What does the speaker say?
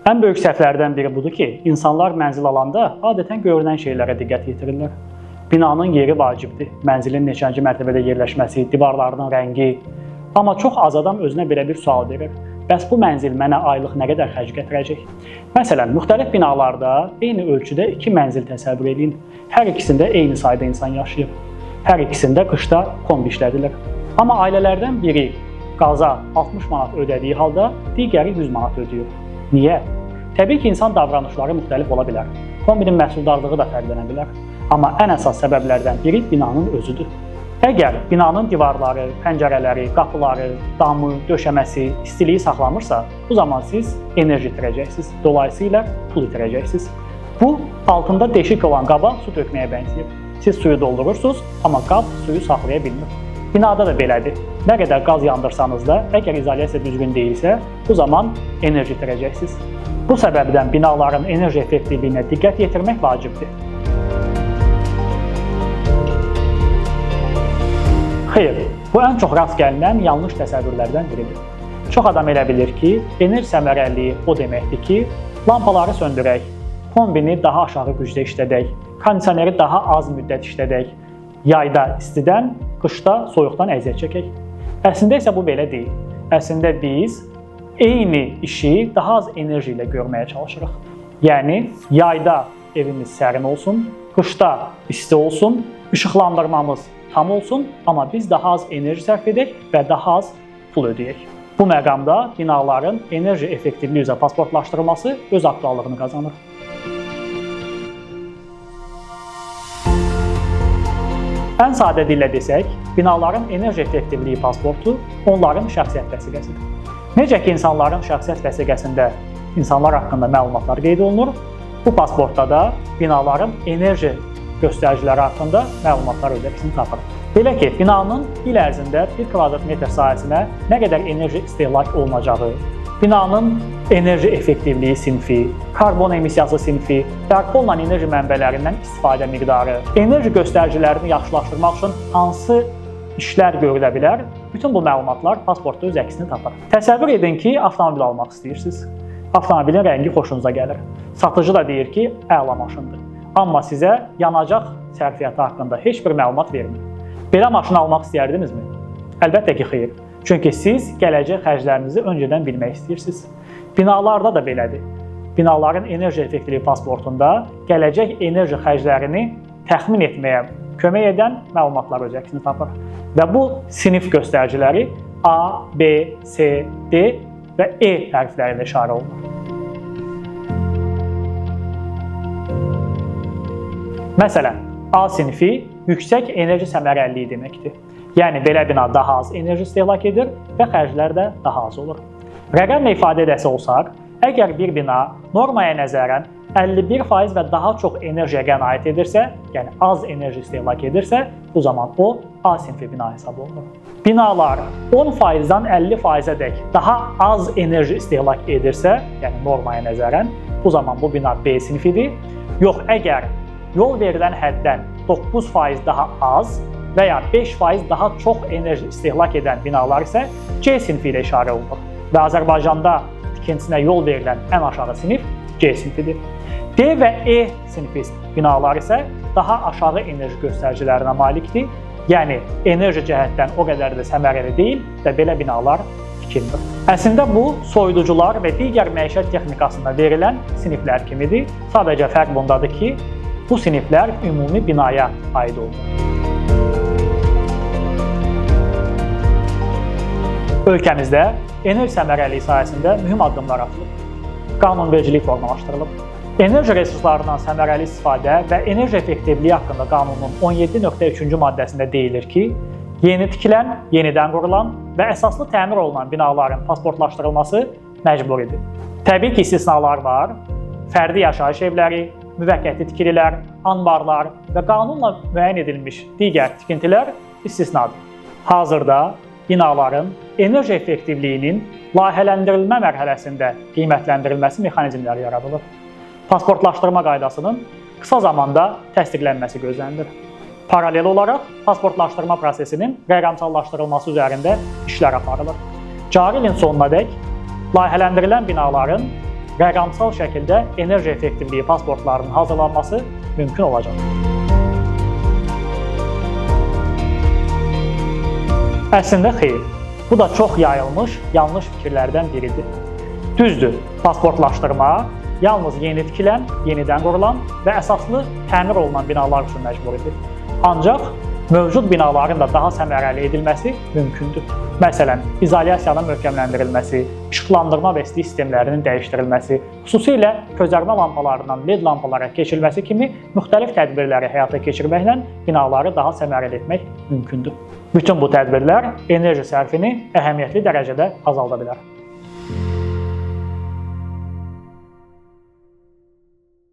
Ən böyük səhvlərdən biri budur ki, insanlar mənzil alanda adətən görünən şeylərə diqqət yetirirlər. Binanın yeri vacibdir, mənzilin neçənci mərtəbədə yerləşməsi, divarlarının rəngi. Amma çox az adam özünə belə bir sual verir. Bəs bu mənzil mənə aylıq nə qədər xərc gətirəcək? Məsələn, müxtəlif binalarda eyni ölçüdə iki mənzil təsəvvür edin. Hər ikisində eyni sayda insan yaşayır. Hər ikisində qışda kombi işlədilir. Amma ailələrdən biri qaza 60 manat ödədiyi halda digəri 100 manat ödəyir. Niyə? Təbii ki, insan davranışları müxtəlif ola bilər. Kombinin məhsuldarlığı da fərqlənə bilər. Amma ən əsas səbəblərdən biri binanın özüdür. Əgər binanın divarları, pəncərələri, qapıları, damı, döşəməsi, istiliyi saxlamırsa, bu zaman siz enerji itirəcəksiniz, dolayısıyla pul itirəcəksiniz. Bu, altında deşik olan qaba su tökməyə bənzəyir. Siz suyu doldurursunuz, amma qab suyu saxlaya bilmir. Binada da belədir. Nə qədər qaz yandırsanız da, əgər izolyasiya düzgün deyilsə, bu zaman enerji itirəcəksiniz. Bu səbəbdən binaların enerji effektivliyinə diqqət yetirmək vacibdir. Xeyr, bu ən çox rast gəlinən yanlış təsəvvürlərdən biridir. Çox adam elə bilir ki, enerji səmərəliliyi o deməkdir ki, lampaları söndürək, kombini daha aşağı gücdə işlədək, kondisioneri daha az müddət işlədək, yayda istidən, qışda soyuqdan əziyyət çəkək. Əslində isə bu belə deyil. Əslində biz eyni işi daha az enerji ilə görməyə çalışırıq. Yəni, yayda evimiz sərin olsun, qışda isti olsun, işıqlandırmamız tam olsun, amma biz daha az enerji sərf edək və daha az pul ödəyək. Bu məqamda binaların enerji effektivliyi üzrə pasportlaşdırılması öz aktuallığını qazanır. Ən sadə dillə desək, binaların enerji effektivliyi pasportu onların şəxsiyyət vəsiqəsidir. Necə ki, insanların şəxsiyyət vəsiqəsində insanlar haqqında məlumatlar qeyd olunur, bu pasportda da binaların enerji göstəriciləri haqqında məlumatlar öz əksini tapır. Belə ki, binanın il ərzində 1 kvadrat metr sahəsinə nə qədər enerji istehlak olunacağı, binanın enerji effektivliyi sinfi, karbon emissiyası sinfi, bərpa olunan enerji mənbələrindən istifadə miqdarı, enerji göstəricilərini yaxşılaşdırmaq üçün hansı işlər görülə bilər, bütün bu məlumatlar pasportda öz əksini tapır. Təsəvvür edin ki, avtomobil almaq istəyirsiniz. Avtomobilin rəngi xoşunuza gəlir. Satıcı da deyir ki, əla maşındır. Amma sizə yanacaq sərfiyyatı haqqında heç bir məlumat vermir. Belə maşın almaq istəyirdinizmi? Əlbəttə ki, xeyr. Çünki siz gələcək xərclərinizi öncədən bilmək istəyirsiniz. Binalarda da belədir. Binaların enerji effektivliyi pasportunda gələcək enerji xərclərini təxmin etməyə kömək edən məlumatlar öz əksini tapır. Və bu sinif göstəriciləri A, B, C, D və E hərfləri ilə işarə olunur. Məsələn, A sinfi yüksək enerji səmərəliliyi deməkdir. Yəni, belə bina daha az enerji istehlak edir və xərclər də daha az olur. Rəqəmlə ifadə edəsi olsaq, əgər bir bina normaya nəzərən 51% və daha çox enerjiyə qənaət edirsə, yəni az enerji istehlak edirsə, bu zaman o A sinfi bina hesab olunur. Binalar 10%-dan 50%-ədək daha az enerji istehlak edirsə, yəni normaya nəzərən, bu zaman bu bina B sinfidir. Yox, əgər yol verilən həddən 9% daha az və ya 5% daha çox enerji istehlak edən binalar isə C sinfi ilə işarə olunur. Və Azərbaycanda tikintisinə yol verilən ən aşağı sinif C sinfidir. D və E sinfi binalar isə daha aşağı enerji göstəricilərinə malikdir. Yəni, enerji cəhətdən o qədər də səmərəli deyil və belə binalar tikilmir. Əslində bu, soyuducular və digər məişət texnikasında verilən siniflər kimidir. Sadəcə fərq bundadır ki, bu siniflər ümumi binaya aid olunur. Ölkəmizdə enerji səmərəliliyi sayəsində mühüm addımlar atılıb. Qanunvericilik formalaşdırılıb. Enerji resurslarından səmərəli istifadə və enerji effektivliyi haqqında qanunun 17.3-cü maddəsində deyilir ki, yeni tikilən, yenidən qurulan və əsaslı təmir olunan binaların pasportlaşdırılması məcburidir. Təbii ki, istisnalar var. Fərdi yaşayış evləri, müvəqqəti tikililər, anbarlar və qanunla müəyyən edilmiş digər tikintilər istisnadır. Hazırda binaların enerji effektivliyinin layihələndirilmə mərhələsində qiymətləndirilməsi mexanizmləri yaradılır. Pasportlaşdırma qaydasının qısa zamanda təsdiqlənməsi gözlənilir. Paralel olaraq pasportlaşdırma prosesinin rəqəmsallaşdırılması üzərində işlər aparılır. Cari ilin sonunadək layihələndirilən binaların rəqəmsal şəkildə enerji effektivliyi pasportlarının hazırlanması mümkün olacaq. Əslində xeyr, bu da çox yayılmış yanlış fikirlərdən biridir. Düzdür, pasportlaşdırma yalnız yeni tikilən, yenidən qurulan və əsaslı təmir olunan binalar üçün məcburidir. Ancaq mövcud binaların da daha səmərəli edilməsi mümkündür. Məsələn, izolyasiyanın möhkəmləndirilməsi, işıqlandırma və isti sistemlərinin dəyişdirilməsi, xüsusilə közərmə lampalarından LED lampalara keçilməsi kimi müxtəlif tədbirləri həyata keçirməklə binaları daha səmərəli etmək mümkündür. Bütün bu tədbirlər enerji sərfini əhəmiyyətli dərəcədə azalda bilər.